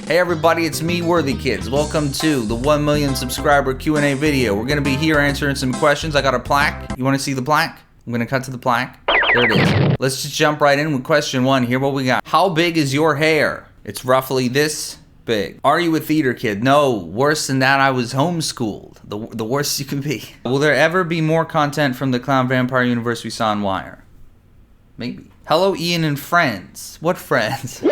Hey everybody, it's me, Worthy Kids. Welcome to the 1 million subscriber Q&A video. We're gonna be here answering some questions. I got a plaque. You wanna see the plaque? I'm gonna cut to the plaque. There it is. Let's just jump right in with question one. Here what we got. How big is your hair? It's roughly this big. Are you a theater kid? No, worse than that, I was homeschooled. The worst you can be. Will there ever be more content from the Clown Vampire universe we saw on Wire? Maybe. Hello, Ian and friends. What friends?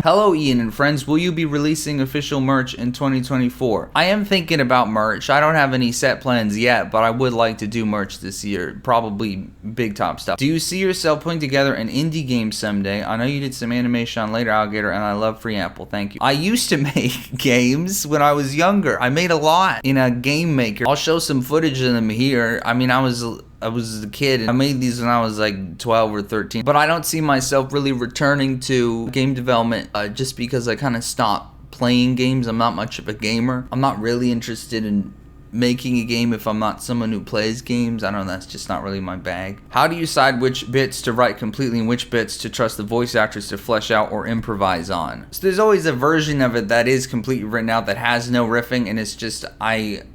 Hello, Ian and friends. Will you be releasing official merch in 2024? I am thinking about merch. I don't have any set plans yet, but I would like to do merch this year. Probably big top stuff. Do you see yourself putting together an indie game someday? I know you did some animation on Later Alligator, and I love Free Apple. Thank you. I used to make games when I was younger. I made a lot in a game maker. I'll show some footage of them here. I mean, I was a kid and I made these when I was like 12 or 13, but I don't see myself really returning to game development just because I kind of stopped playing games. I'm not much of a gamer. I'm not really interested in making a game if I'm not someone who plays games. I don't know, that's just not really my bag. How do you decide which bits to write completely and which bits to trust the voice actors to flesh out or improvise on? So there's always a version of it that is completely written out that has no riffing, and it's just,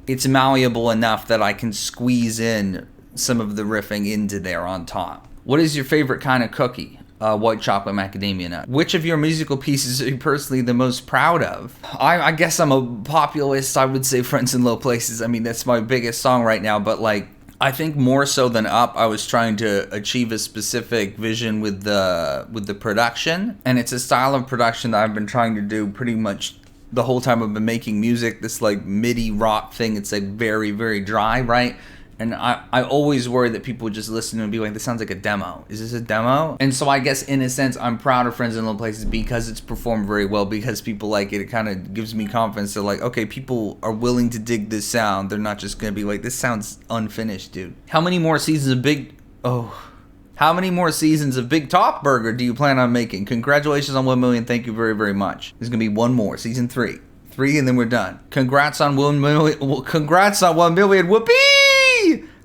it's malleable enough that I can squeeze in some of the riffing into there on top. What is your favorite kind of cookie? White chocolate macadamia nut. Which of your musical pieces are you personally the most proud of? I guess I'm a populist. I would say Friends in Low Places. I mean, that's my biggest song right now, but like, I think more so than Up, I was trying to achieve a specific vision with the production, and it's a style of production that I've been trying to do pretty much the whole time I've been making music. This like MIDI rock thing, it's like very, very dry, right? And I always worry that people would just listen and be like, this sounds like a demo. Is this a demo? And so I guess in a sense, I'm proud of Friends in Low Places because it's performed very well, because people like it. It kind of gives me confidence that like, okay, people are willing to dig this sound. They're not just going to be like, this sounds unfinished, dude. How many more seasons of How many more seasons of Big Top Burger do you plan on making? Congratulations on 1 million. Thank you very, very much. There's going to be one more, season 3. 3 and then we're done. Congrats on 1 million. Congrats on 1 million. Whoopee!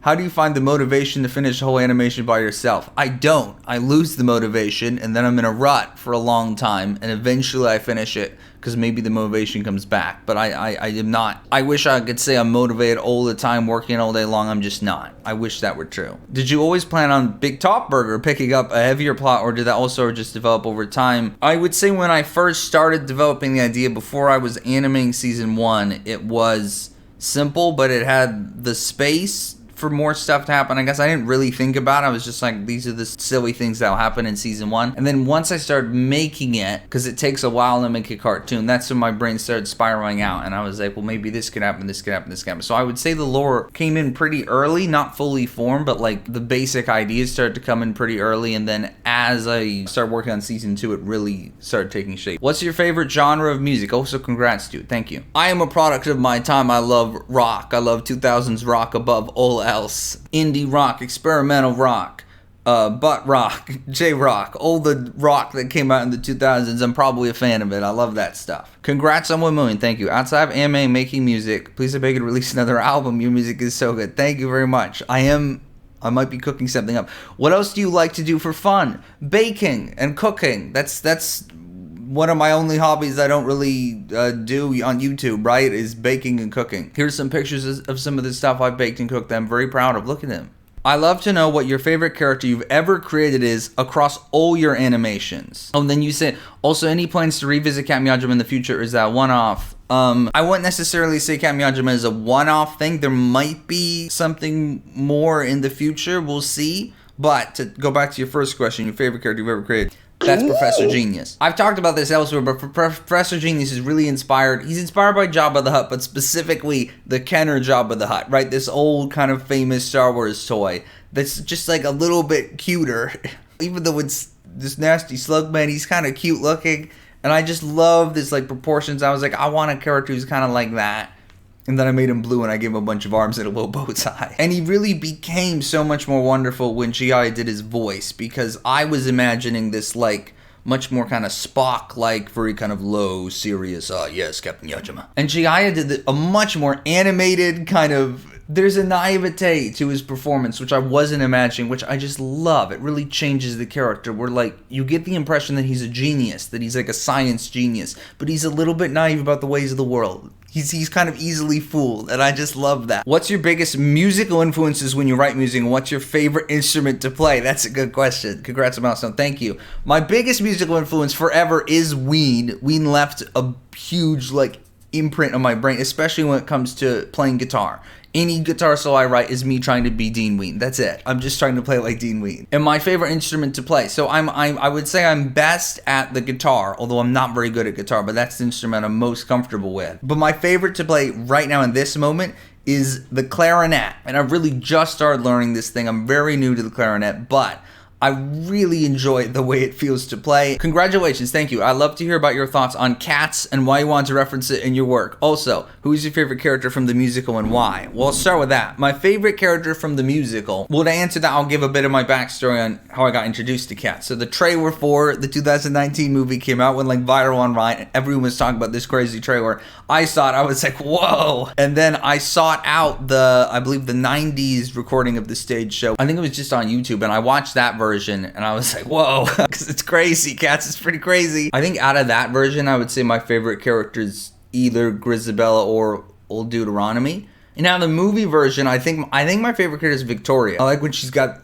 How do you find the motivation to finish a whole animation by yourself? I don't. I lose the motivation, and then I'm in a rut for a long time, and eventually I finish it because maybe the motivation comes back. But I am not. I wish I could say I'm motivated all the time, working all day long. I'm just not. I wish that were true. Did you always plan on Big Top Burger picking up a heavier plot, or did that also just develop over time? I would say when I first started developing the idea, before I was animating season 1, it was simple, but it had the space for more stuff to happen. I guess I didn't really think about it. I was just like, these are the silly things that'll happen in season 1. And then once I started making it, because it takes a while to make a cartoon, that's when my brain started spiraling out. And I was like, well, maybe this could happen, this could happen, this could happen. So I would say the lore came in pretty early, not fully formed, but like the basic ideas started to come in pretty early. And then as I started working on season 2, it really started taking shape. What's your favorite genre of music? Also, congrats, dude. Thank you. I am a product of my time. I love rock. I love 2000s rock above all else. Indie rock, experimental rock, butt rock, J-rock, all the rock that came out in the 2000s. I'm probably a fan of it. I love that stuff. Congrats on 1 million. Thank you. Outside of anime making music, please I beg you to release another album. Your music is so good. Thank you very much. I might be cooking something up. What else do you like to do for fun? Baking and cooking. That's one of my only hobbies I don't really do on YouTube, right, is baking and cooking. Here's some pictures of some of the stuff I've baked and cooked that I'm very proud of. Look at them. I love to know what your favorite character you've ever created is across all your animations. Oh, and then you said, also, any plans to revisit Captain Yajima in the future, or is that one-off? I wouldn't necessarily say Captain Yajima is a one-off thing. There might be something more in the future. We'll see. But to go back to your first question, your favorite character you've ever created, that's Professor Genius. I've talked about this elsewhere, but Professor Genius is really inspired. He's inspired by Jabba the Hutt, but specifically the Kenner Jabba the Hutt, right? This old kind of famous Star Wars toy that's just like a little bit cuter. Even though it's this nasty slug man, he's kind of cute looking. And I just love this like proportions. I was like, I want a character who's kind of like that. And then I made him blue and I gave him a bunch of arms and a little bow tie. And he really became so much more wonderful when G.I. did his voice, because I was imagining this like much more kind of Spock-like, very kind of low, serious, yes, Captain Yajima. And G.I. did a much more animated kind of There's a naivete to his performance, which I wasn't imagining, which I just love. It really changes the character, where like you get the impression that he's a genius, that he's like a science genius, but he's a little bit naive about the ways of the world. He's kind of easily fooled, and I just love that. What's your biggest musical influences when you write music, and what's your favorite instrument to play? That's a good question. Congrats on milestone. Thank you. My biggest musical influence forever is Ween. Ween left a huge like imprint on my brain, especially when it comes to playing guitar. Any guitar solo I write is me trying to be Dean Ween. That's it. I'm just trying to play like Dean Ween. And my favorite instrument to play. So I would say I'm best at the guitar, although I'm not very good at guitar, but that's the instrument I'm most comfortable with. But my favorite to play right now in this moment is the clarinet. And I've really just started learning this thing. I'm very new to the clarinet, but I really enjoy the way it feels to play. Congratulations, thank you. I'd love to hear about your thoughts on Cats and why you want to reference it in your work. Also, who is your favorite character from the musical and why? Well, I'll start with that. My favorite character from the musical. Well, to answer that, I'll give a bit of my backstory on how I got introduced to Cats. So the trailer for the 2019 movie came out, went like viral online, and everyone was talking about this crazy trailer. I saw it, I was like, whoa. And then I sought out I believe the 90s recording of the stage show. I think it was just on YouTube, and I watched that version. And I was like, whoa, because it's crazy. Cats is pretty crazy. I think out of that version, I would say my favorite character is either Grisabella or Old Deuteronomy. And now the movie version, I think my favorite character is Victoria. I like when she's got,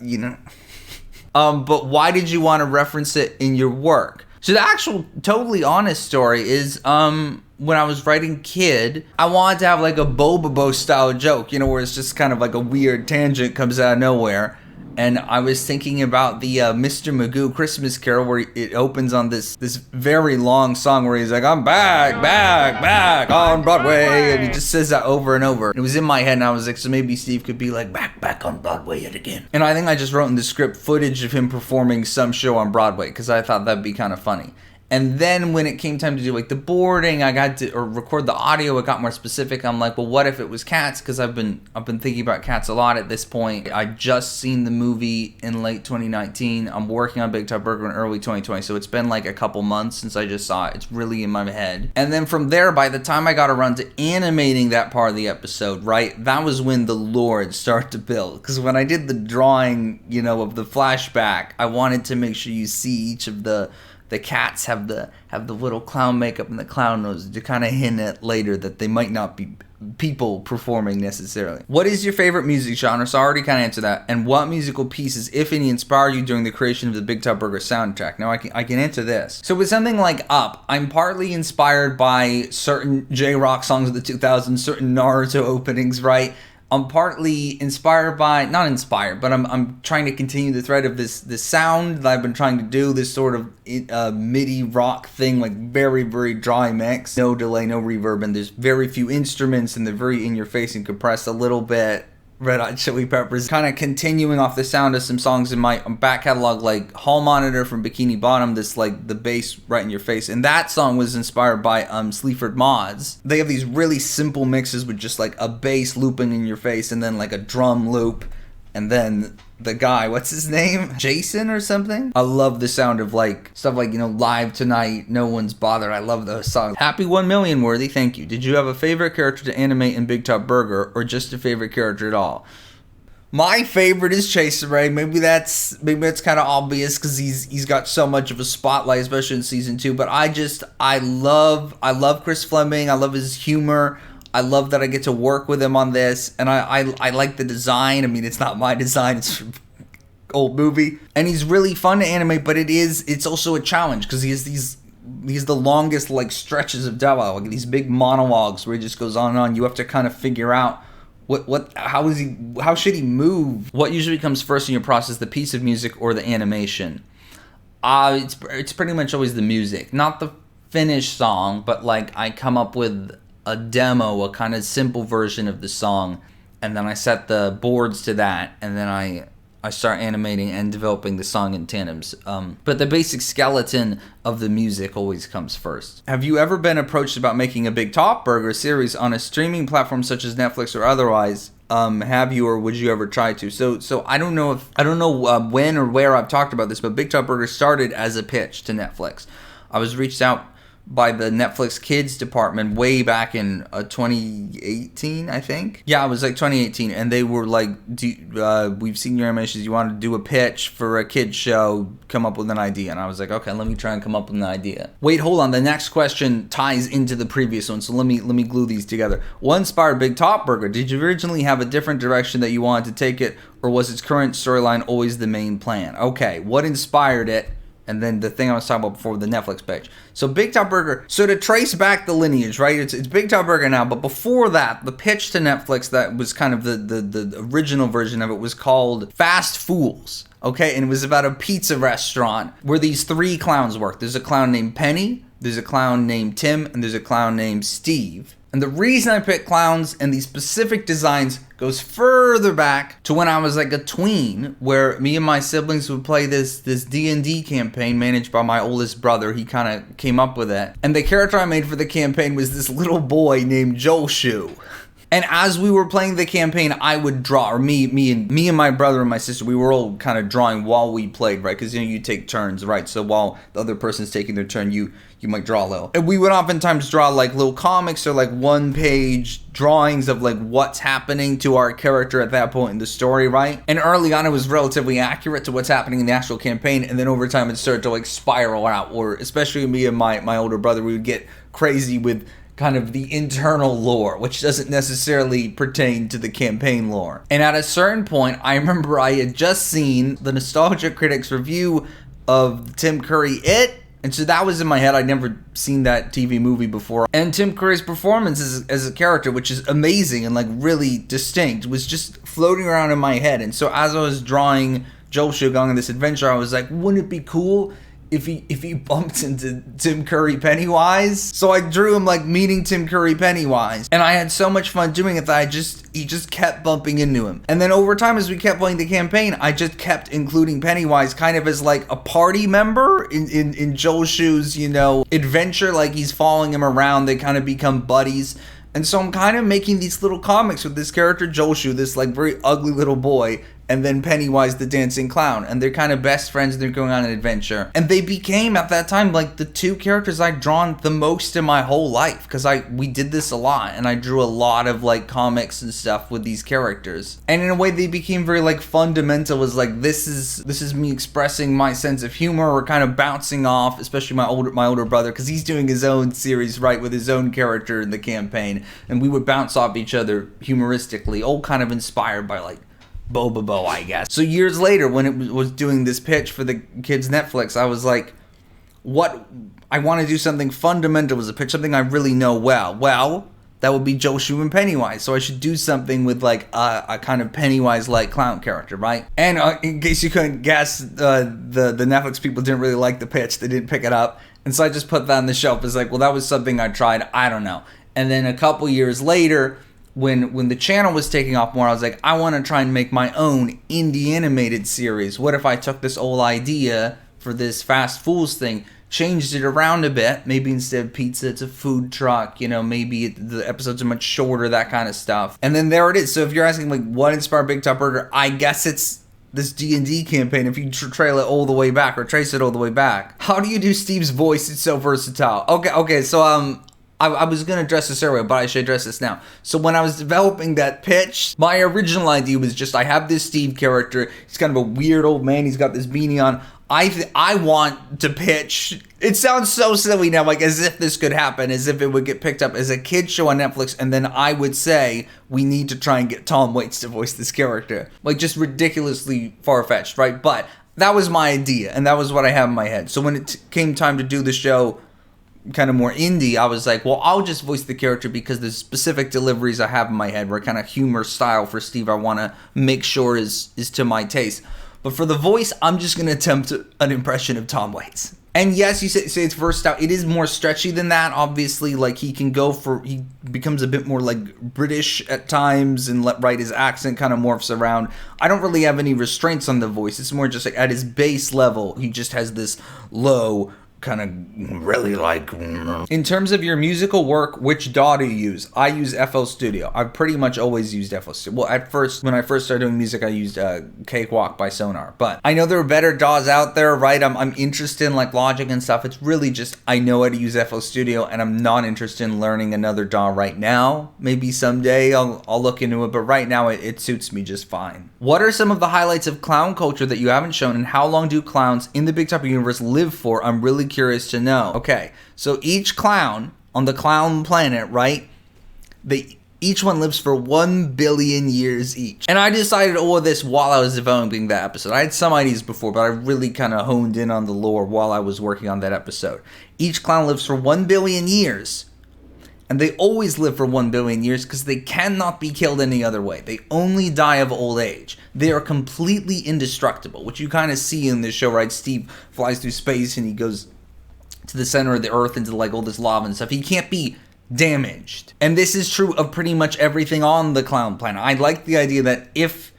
but why did you want to reference it in your work? So the actual totally honest story is, when I was writing Kid, I wanted to have like a Bobobo style joke, where it's just kind of like a weird tangent comes out of nowhere. And I was thinking about the Mr. Magoo Christmas Carol, where it opens on this very long song where he's like, I'm back on Broadway. And he just says that over and over. It was in my head, and I was like, so maybe Steve could be like, back on Broadway yet again. And I think I just wrote in the script footage of him performing some show on Broadway, because I thought that'd be kind of funny. And then when it came time to do like the boarding, I got to record the audio. It got more specific. I'm like, well, what if it was Cats? Because I've been thinking about Cats a lot at this point. I just seen the movie in late 2019. I'm working on Big Top Burger in early 2020, so it's been like a couple months since I just saw it. It's really in my head. And then from there, by the time I got around to animating that part of the episode, right, that was when the Lord started to build. Because when I did the drawing, of the flashback, I wanted to make sure you see each of the cats have the little clown makeup and the clown nose to kind of hint at later that they might not be people performing necessarily. What is your favorite music genre? So I already kind of answered that. And what musical pieces, if any, inspire you during the creation of the Big Top Burger soundtrack? Now I can answer this. So with something like Up, I'm partly inspired by certain J-Rock songs of the 2000s, certain Naruto openings, right? I'm partly inspired by, not inspired, but I'm trying to continue the thread of this sound that I've been trying to do, this sort of MIDI rock thing, like very, very dry mix. No delay, no reverb, and there's very few instruments, and they're very in your face and compressed a little bit. Red Hot Chili Peppers, kind of continuing off the sound of some songs in my back catalog, like Hall Monitor from Bikini Bottom, this like the bass right in your face. And that song was inspired by Sleaford Mods. They have these really simple mixes with just like a bass looping in your face and then like a drum loop. And then the guy, what's his name? Jason or something? I love the sound of like stuff like, Live Tonight, No One's Bothered. I love those songs. Happy 1 million worthy, thank you. Did you have a favorite character to animate in Big Top Burger or just a favorite character at all? My favorite is Chaser Ray. Maybe that's kind of obvious because he's got so much of a spotlight, especially in season 2. But I love Chris Fleming. I love his humor. I love that I get to work with him on this, and I like the design. I mean, it's not my design, it's from old movie. And he's really fun to animate, but it's also a challenge because he has the longest like stretches of dialogue, like these big monologues where he just goes on and on. You have to kind of figure out how should he move? What usually comes first in your process, the piece of music or the animation? It's pretty much always the music, not the finished song, but like I come up with a demo, a kind of simple version of the song, and then I set the boards to that, and then I start animating and developing the song in tandems. But the basic skeleton of the music always comes first. Have you ever been approached about making a Big Top Burger series on a streaming platform such as Netflix or otherwise? Have you or would you ever try to? So I don't know when or where I've talked about this, but Big Top Burger started as a pitch to Netflix. I was reached out by the Netflix Kids department way back in 2018, I think. Yeah, it was like 2018, and they were like, we've seen your animations, you want to do a pitch for a kids show, come up with an idea. And I was like, okay, let me try and come up with an idea. Wait, hold on, the next question ties into the previous one, so let me glue these together. What inspired Big Top Burger? Did you originally have a different direction that you wanted to take it, or was its current storyline always the main plan? Okay, what inspired it? And then the thing I was talking about before, the Netflix page. So Big Top Burger, so to trace back the lineage, right? It's Big Top Burger now, but before that, the pitch to Netflix that was kind of the original version of it was called Fast Fools. Okay, and it was about a pizza restaurant where these three clowns work. There's a clown named Penny, there's a clown named Tim, and there's a clown named Steve. And the reason I picked clowns and these specific designs goes further back to when I was like a tween, where me and my siblings would play this D&D campaign managed by my oldest brother. He kind of came up with it. And the character I made for the campaign was this little boy named Joel Shoe. And as we were playing the campaign, I would draw, or me and my brother and my sister, we were all kind of drawing while we played, right? Because, you take turns, right? So while the other person's taking their turn, you might draw a little. And we would oftentimes draw like little comics or like one-page drawings of like what's happening to our character at that point in the story, right? And early on, it was relatively accurate to what's happening in the actual campaign. And then over time, it started to like spiral out, or especially me and my older brother, we would get crazy with kind of the internal lore, which doesn't necessarily pertain to the campaign lore. And at a certain point, I remember I had just seen the Nostalgia Critics review of Tim Curry It, and so that was in my head. I'd never seen that TV movie before. And Tim Curry's performance as a character, which is amazing and like really distinct, was just floating around in my head. And so as I was drawing Joel Shoe going on this adventure, I was like, wouldn't it be cool if he bumped into Tim Curry Pennywise? So I drew him like meeting Tim Curry Pennywise, and I had so much fun doing it that he just kept bumping into him. And then over time, as we kept playing the campaign, I just kept including Pennywise kind of as like a party member in Joel Shoe's, adventure. Like he's following him around, they kind of become buddies. And so I'm kind of making these little comics with this character Joel Shoe, this like very ugly little boy, and then Pennywise the dancing clown, and they're kind of best friends, and they're going on an adventure. And they became, at that time, like the two characters I'd drawn the most in my whole life, because we did this a lot, and I drew a lot of like comics and stuff with these characters. And in a way, they became very like fundamental, was like, this is me expressing my sense of humor, or kind of bouncing off, especially my older brother, because he's doing his own series, right, with his own character in the campaign, and we would bounce off each other humoristically, all kind of inspired by like Bobobo, I guess. So years later, when it was doing this pitch for the kids Netflix, I was like, I want to do something fundamental as a pitch, something I really know well. Well, that would be Joel Shoe and Pennywise. So I should do something with like a kind of Pennywise-like clown character, right? And in case you couldn't guess, the Netflix people didn't really like the pitch. They didn't pick it up. And so I just put that on the shelf. It's like, well, that was something I tried. I don't know. And then a couple years later, when the channel was taking off more, I was like, I want to try and make my own indie animated series. What if I took this old idea for this Fast Fools thing, changed it around a bit, maybe instead of pizza, it's a food truck, maybe the episodes are much shorter, that kind of stuff. And then there it is. So if you're asking, like, what inspired Big Top Burger, I guess it's this D&D campaign, if you trail it all the way back, or trace it all the way back. How do you do Steve's voice? It's so versatile. Okay, so, I was going to address this earlier, but I should address this now. So when I was developing that pitch, my original idea was just, I have this Steve character. He's kind of a weird old man. He's got this beanie on. I want to pitch. It sounds so silly now, like as if this could happen, as if it would get picked up as a kid show on Netflix, and then I would say, we need to try and get Tom Waits to voice this character. Like, just ridiculously far-fetched, right? But that was my idea, and that was what I had in my head. So when it came time to do the show kind of more indie, I was like, well, I'll just voice the character because there's specific deliveries I have in my head where kind of humor style for Steve I want to make sure is to my taste. But for the voice, I'm just going to attempt an impression of Tom Waits. And yes, you say it's versatile. It is more stretchy than that, obviously. Like, he becomes a bit more like British at times, and his accent kind of morphs around. I don't really have any restraints on the voice. It's more just like at his base level, he just has this low, kind of really like. In terms of your musical work, which DAW do you use? I use FL Studio. I've pretty much always used FL Studio. Well, at first, when I first started doing music, I used Cakewalk by Sonar. But I know there are better DAWs out there, right? I'm interested in like Logic and stuff. It's really just I know how to use FL Studio, and I'm not interested in learning another DAW right now. Maybe someday I'll look into it, but right now it suits me just fine. What are some of the highlights of clown culture that you haven't shown, and how long do clowns in the Big Top universe live for? I'm really curious to know. Okay, so each clown on the clown planet, right? Each one lives for 1 billion years each. And I decided all of this while I was developing that episode. I had some ideas before, but I really kind of honed in on the lore while I was working on that episode. Each clown lives for 1 billion years. And they always live for 1 billion years because they cannot be killed any other way. They only die of old age. They are completely indestructible, which you kind of see in this show, right? Steve flies through space and he goes to the center of the earth into like all this lava and stuff. He can't be damaged. And this is true of pretty much everything on the clown planet. I like the idea that if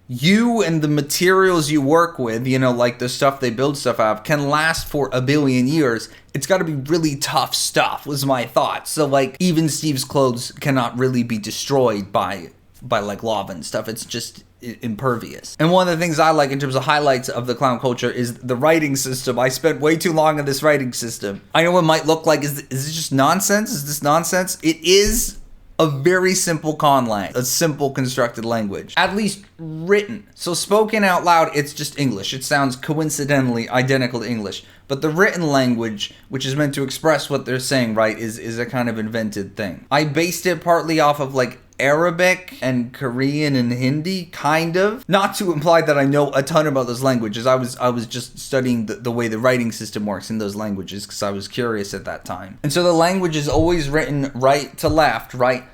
you and the materials you work with, you know, like the stuff they build stuff out of, can last for 1 billion years, it's got to be really tough stuff, was my thought. So like even Steve's clothes cannot really be destroyed by like lava and stuff. It's just impervious. And one of the things I like in terms of highlights of the clown culture is the writing system. I spent way too long on this writing system. I know what it might look like. Is this just nonsense? Is this nonsense? It is a very simple conlang, a simple constructed language, at least written. So spoken out loud, it's just English. It sounds coincidentally identical to English. But the written language, which is meant to express what they're saying, right, is a kind of invented thing. I based it partly off of like Arabic and Korean and Hindi, kind of. Not to imply that I know a ton about those languages. I was just studying the way the writing system works in those languages because I was curious at that time. And so the language is always written right to left, right?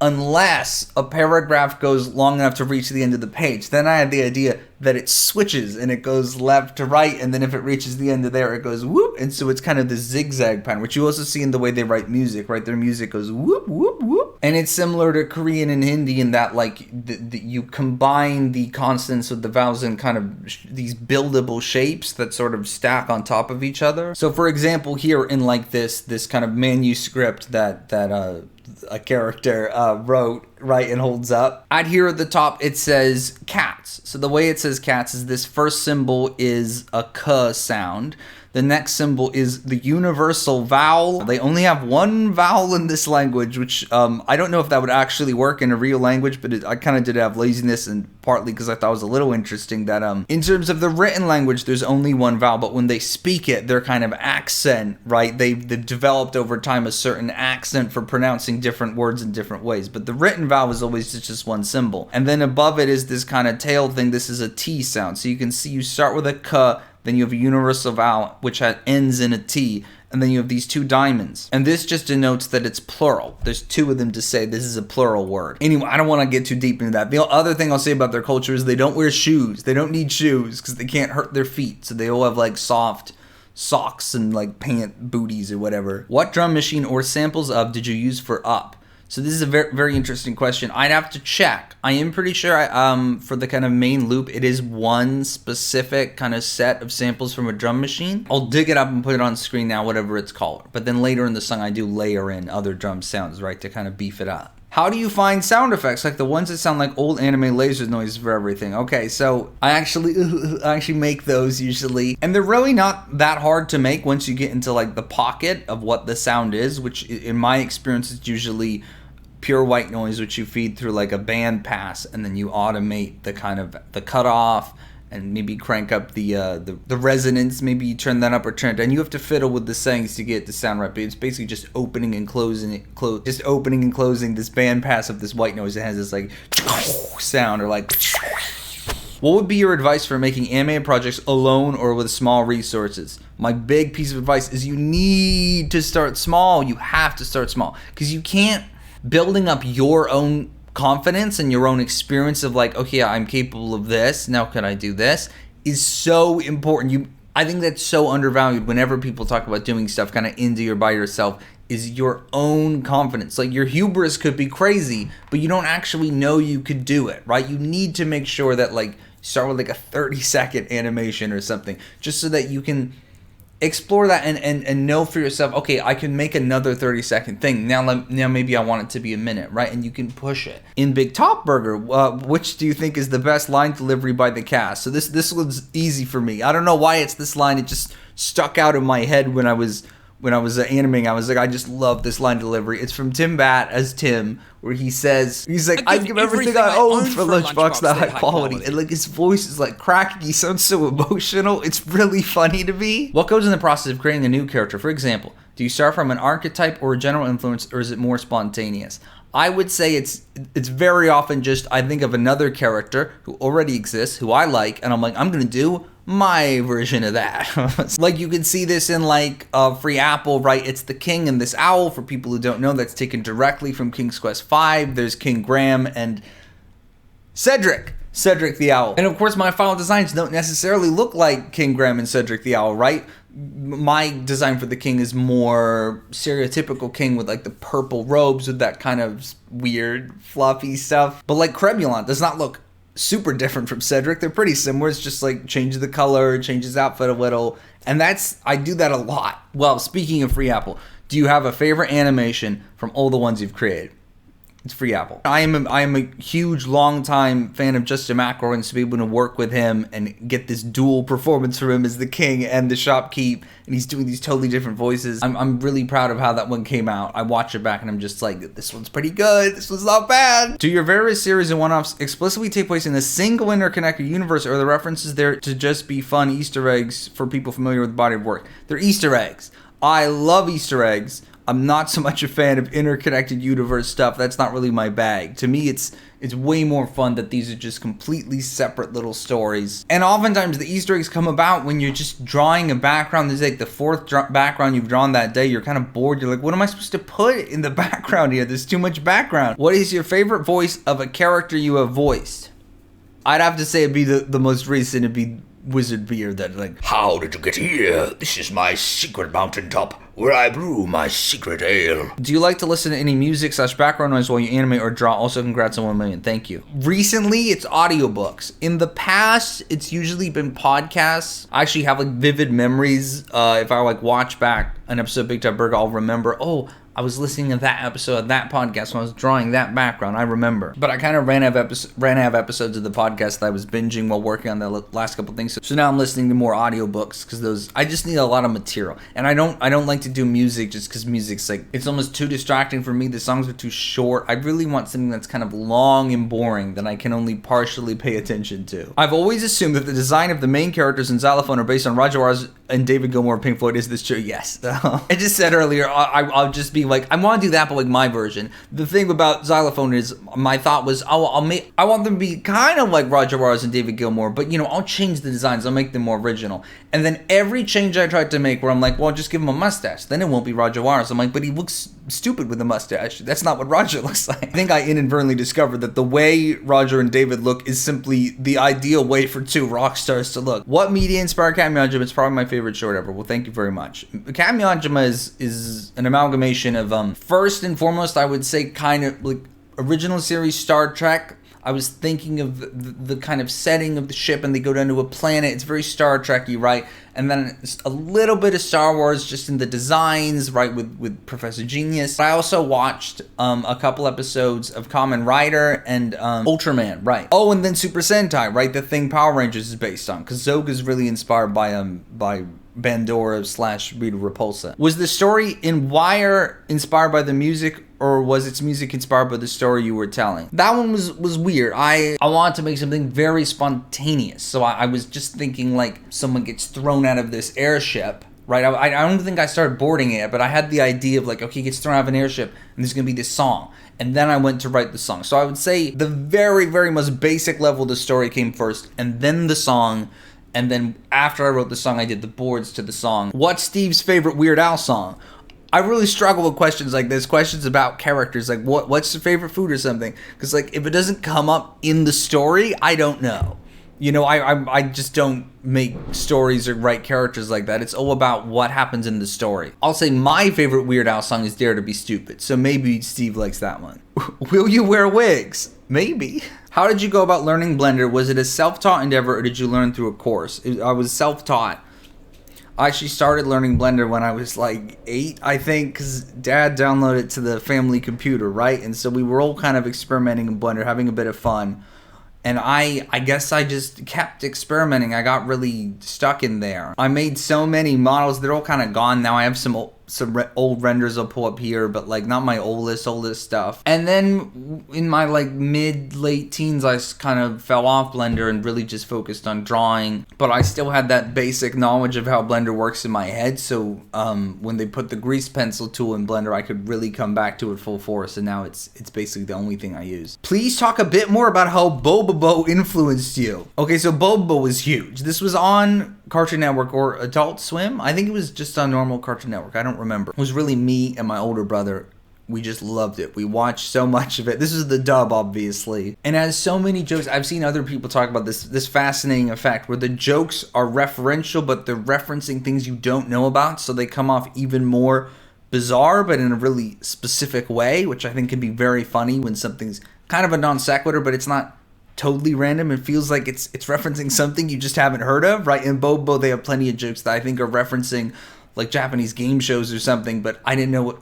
Unless a paragraph goes long enough to reach the end of the page. Then I had the idea that it switches and it goes left to right, and then if it reaches the end of there, it goes whoop. And so it's kind of this zigzag pattern, which you also see in the way they write music, right? Their music goes whoop, whoop, whoop. And it's similar to Korean and Hindi in that like you combine the consonants with the vowels in kind of these buildable shapes that sort of stack on top of each other. So for example, here in like this kind of manuscript that a character wrote, right, and holds up. Out here at the top, it says cats. So the way it says cats is this first symbol is a k sound. The next symbol is the universal vowel. They only have one vowel in this language, which I don't know if that would actually work in a real language, but I kind of did have laziness, and partly because I thought it was a little interesting that in terms of the written language, there's only one vowel, but when they speak it, their kind of accent, right? They've developed over time a certain accent for pronouncing different words in different ways, but the written vowel is always just one symbol. And then above it is this kind of tail thing. This is a T sound. So you can see you start with a K, then you have a universal vowel, which ends in a T, and then you have these two diamonds. And this just denotes that it's plural. There's two of them to say this is a plural word. Anyway, I don't want to get too deep into that. The other thing I'll say about their culture is they don't wear shoes. They don't need shoes because they can't hurt their feet. So they all have like soft socks and like pant booties or whatever. What drum machine or samples of did you use for Up? So this is a very, very interesting question. I'd have to check. I am pretty sure for the kind of main loop, it is one specific kind of set of samples from a drum machine. I'll dig it up and put it on screen now, whatever it's called. But then later in the song, I do layer in other drum sounds, right, to kind of beef it up. How do you find sound effects, like the ones that sound like old anime laser noises for everything? Okay, so I actually make those usually. And they're really not that hard to make once you get into like the pocket of what the sound is, which in my experience is usually pure white noise, which you feed through like a band pass, and then you automate the kind of the cutoff and maybe crank up the resonance. Maybe you turn that up or turn it down. You have to fiddle with the settings to get it to sound right, but it's basically just opening and closing it, just opening and closing this band pass of this white noise. It has this like sound or like. What would be your advice for making anime projects alone or with small resources? My big piece of advice is you need to start small. You have to start small because you can't. Building up your own confidence and your own experience of like, okay, I'm capable of this, now can I do this, is so important. I think that's so undervalued whenever people talk about doing stuff kind of indie or by yourself, is your own confidence. Like your hubris could be crazy, but you don't actually know you could do it, right? You need to make sure that like start with like a 30-second animation or something, just so that you can explore that and know for yourself, okay, I can make another 30-second thing. Now maybe I want it to be a minute, right? And you can push it. In Big Top Burger, which do you think is the best line delivery by the cast? So this was easy for me. I don't know why it's this line. It just stuck out in my head when I was animating. I was like, I just love this line delivery. It's from Tim Bat as Tim, where he's like, I'd give everything I own for Lunchbox that high quality. And like his voice is like cracking. He sounds so emotional. It's really funny to me. What goes in the process of creating a new character? For example, do you start from an archetype or a general influence, or is it more spontaneous? I would say it's very often just, I think of another character who already exists, who I like, and I'm like, I'm going to do my version of that. Like you can see this in like Free Apple, right? It's the king and this owl. For people who don't know, that's taken directly from King's Quest V. There's King Graham and Cedric the owl. And of course my final designs don't necessarily look like King Graham and Cedric the owl, right? My design for the king is more stereotypical king with like the purple robes with that kind of weird fluffy stuff. But like Cremulon does not look super different from Cedric. They're pretty similar. It's just like change the color, change his outfit a little. And I do that a lot. Well, speaking of Free Apple, do you have a favorite animation from all the ones you've created? It's Free Apple. I am a huge, long-time fan of Justin McElroy, and to be able to work with him and get this dual performance from him as the king and the shopkeep, and he's doing these totally different voices. I'm really proud of how that one came out. I watch it back and I'm just like, this one's pretty good. This one's not bad. Do your various series and one-offs explicitly take place in a single interconnected universe, or are the references there to just be fun Easter eggs for people familiar with the body of work? They're Easter eggs. I love Easter eggs. I'm not so much a fan of interconnected universe stuff. That's not really my bag. To me, it's way more fun that these are just completely separate little stories. And oftentimes the Easter eggs come about when you're just drawing a background. There's like the fourth background you've drawn that day. You're kind of bored. You're like, what am I supposed to put in the background here? There's too much background. What is your favorite voice of a character you have voiced? I'd have to say it'd be the most recent. It'd be Wizard Beard. That like, how did you get here? This is my secret mountaintop where I brew my secret ale. Do you like to listen to any music / background noise while you animate or draw? Also, congrats on 1 million. Thank you. Recently, it's audiobooks. In the past, it's usually been podcasts. I actually have like vivid memories. If I like watch back an episode of Big Top Burger, I'll remember, oh, I was listening to that episode of that podcast when I was drawing that background. I remember. But I kind of ran out of episodes of the podcast that I was binging while working on the last couple things. So now I'm listening to more audiobooks because I just need a lot of material. And I don't like to do music just because music's like, it's almost too distracting for me. The songs are too short. I really want something that's kind of long and boring that I can only partially pay attention to. I've always assumed that the design of the main characters in Xylophone are based on Roger Waters and David Gilmour of Pink Floyd. Is this true? Yes. I just said earlier, I'll just be like, I want to do that, but like my version. The thing about Xylophone is, my thought was, I want them to be kind of like Roger Waters and David Gilmour, but you know, I'll change the designs, I'll make them more original. And then every change I tried to make, where I'm like, well, just give him a mustache, then it won't be Roger Waters. I'm like, but he looks stupid with a mustache. That's not what Roger looks like. I think I inadvertently discovered that the way Roger and David look is simply the ideal way for two rock stars to look. What media inspired Cat Yajima? It's probably my favorite short ever. Well, thank you very much. Cat Yajima is an amalgamation of first and foremost, I would say kind of like original series Star Trek. I was thinking of the kind of setting of the ship, and they go down to a planet. It's very Star Trek-y, right? And then a little bit of Star Wars just in the designs, right, with Professor Genius. I also watched a couple episodes of Kamen Rider and Ultraman, right? Oh, and then Super Sentai, right? The thing Power Rangers is based on, because Zoga is really inspired by Bandora / Rita Repulsa. Was the story in Wire inspired by the music, or was its music inspired by the story you were telling? That one was weird. I wanted to make something very spontaneous. So I was just thinking like someone gets thrown out of this airship, right? I don't think I started boarding it, but I had the idea of like, okay, he gets thrown out of an airship and there's gonna be this song. And then I went to write the song. So I would say the very, very most basic level of the story came first, and then the song. And then after I wrote the song, I did the boards to the song. What's Steve's favorite Weird Al song? I really struggle with questions like this, questions about characters, like what's your favorite food or something. Because like if it doesn't come up in the story, I don't know. You know, I just don't make stories or write characters like that. It's all about what happens in the story. I'll say my favorite Weird Al song is Dare to Be Stupid. So maybe Steve likes that one. Will you wear wigs? Maybe. How did you go about learning Blender? Was it a self-taught endeavor, or did you learn through a course? I was self-taught. I actually started learning Blender when I was like 8, I think, because Dad downloaded it to the family computer, right? And so we were all kind of experimenting in Blender, having a bit of fun. And I guess I just kept experimenting. I got really stuck in there. I made so many models. They're all kind of gone now. I have some old renders I'll pull up here, but like not my oldest stuff. And then in my like late teens, I kind of fell off Blender and really just focused on drawing. But I still had that basic knowledge of how Blender works in my head. So when they put the grease pencil tool in Blender, I could really come back to it full force. And now it's basically the only thing I use. Please talk a bit more about how Bobobo influenced you. Okay, so Bobobo was huge. This was on Cartoon Network or Adult Swim. I think it was just on normal Cartoon Network. I don't remember. It was really me and my older brother. We just loved it. We watched so much of it. This is the dub, obviously. And it has so many jokes. I've seen other people talk about this fascinating effect where the jokes are referential, but they're referencing things you don't know about, so they come off even more bizarre, but in a really specific way, which I think can be very funny when something's kind of a non sequitur, but it's not totally random. It feels like it's referencing something you just haven't heard of, right? In Bobo, they have plenty of jokes that I think are referencing like Japanese game shows or something, but I didn't know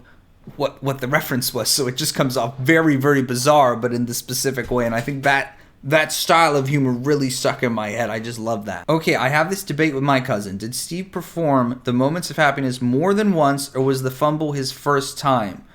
what the reference was, so it just comes off very, very bizarre, but in the specific way. And I think that style of humor really stuck in my head. I just love that. Okay, I have this debate with my cousin. Did Steve perform the Moments of Happiness more than once, or was the fumble his first time?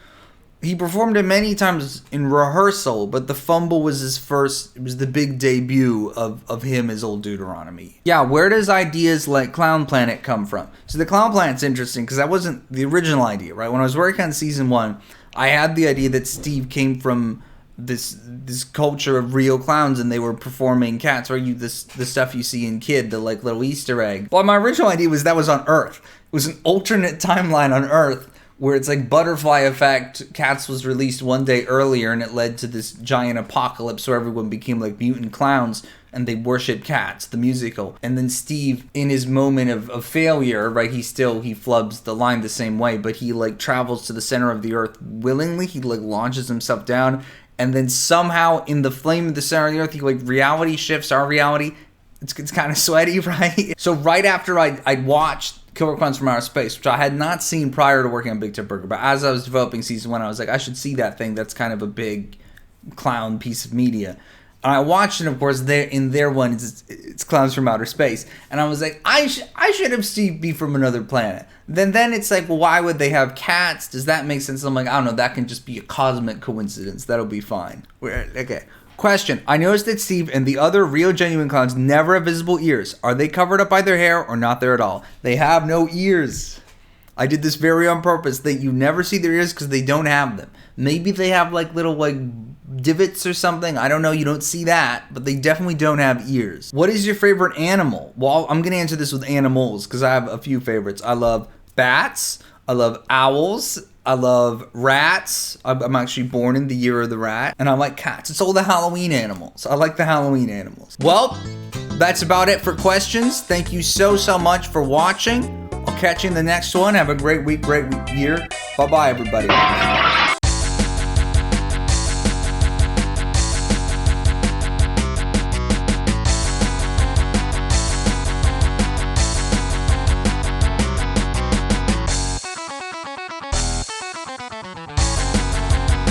He performed it many times in rehearsal, but the fumble was his first. It was the big debut of him as Old Deuteronomy. Yeah, where does ideas like Clown Planet come from? So the Clown Planet's interesting because that wasn't the original idea, right? When I was working on season 1, I had the idea that Steve came from this culture of real clowns, and they were performing cats, or the stuff you see in Kid, the like little Easter egg. Well, my original idea was that was on Earth. It was an alternate timeline on Earth, where it's like Butterfly Effect. Cats was released one day earlier, and it led to this giant apocalypse where everyone became like mutant clowns and they worshipped Cats, the musical. And then Steve, in his moment of failure, right, he flubs the line the same way, but he like travels to the center of the earth willingly. He like launches himself down, and then somehow in the flame of the center of the earth, he like reality shifts our reality. It's kind of sweaty, right? So right after I'd watched Killer Clowns from Outer Space, which I had not seen prior to working on Big Tip Burger, but as I was developing season 1, I was like, I should see that thing. That's kind of a big clown piece of media. And I watched it, of course, in their one, it's Clowns from Outer Space. And I was like, I should have Steve be from another planet. Then it's like, well, why would they have cats? Does that make sense? I'm like, I don't know, that can just be a cosmic coincidence. That'll be fine. Okay. Question. I noticed that Steve and the other real genuine clowns never have visible ears. Are they covered up by their hair or not there at all? They have no ears. I did this very on purpose, that you never see their ears because they don't have them. Maybe they have like little like divots or something. I don't know. You don't see that, but they definitely don't have ears. What is your favorite animal? Well, I'm going to answer this with animals because I have a few favorites. I love bats. I love owls. I love rats. I'm actually born in the year of the rat. And I like cats. It's all the Halloween animals. I like the Halloween animals. Well, that's about it for questions. Thank you so much for watching. I'll catch you in the next one. Have a great week, great year. Bye-bye, everybody.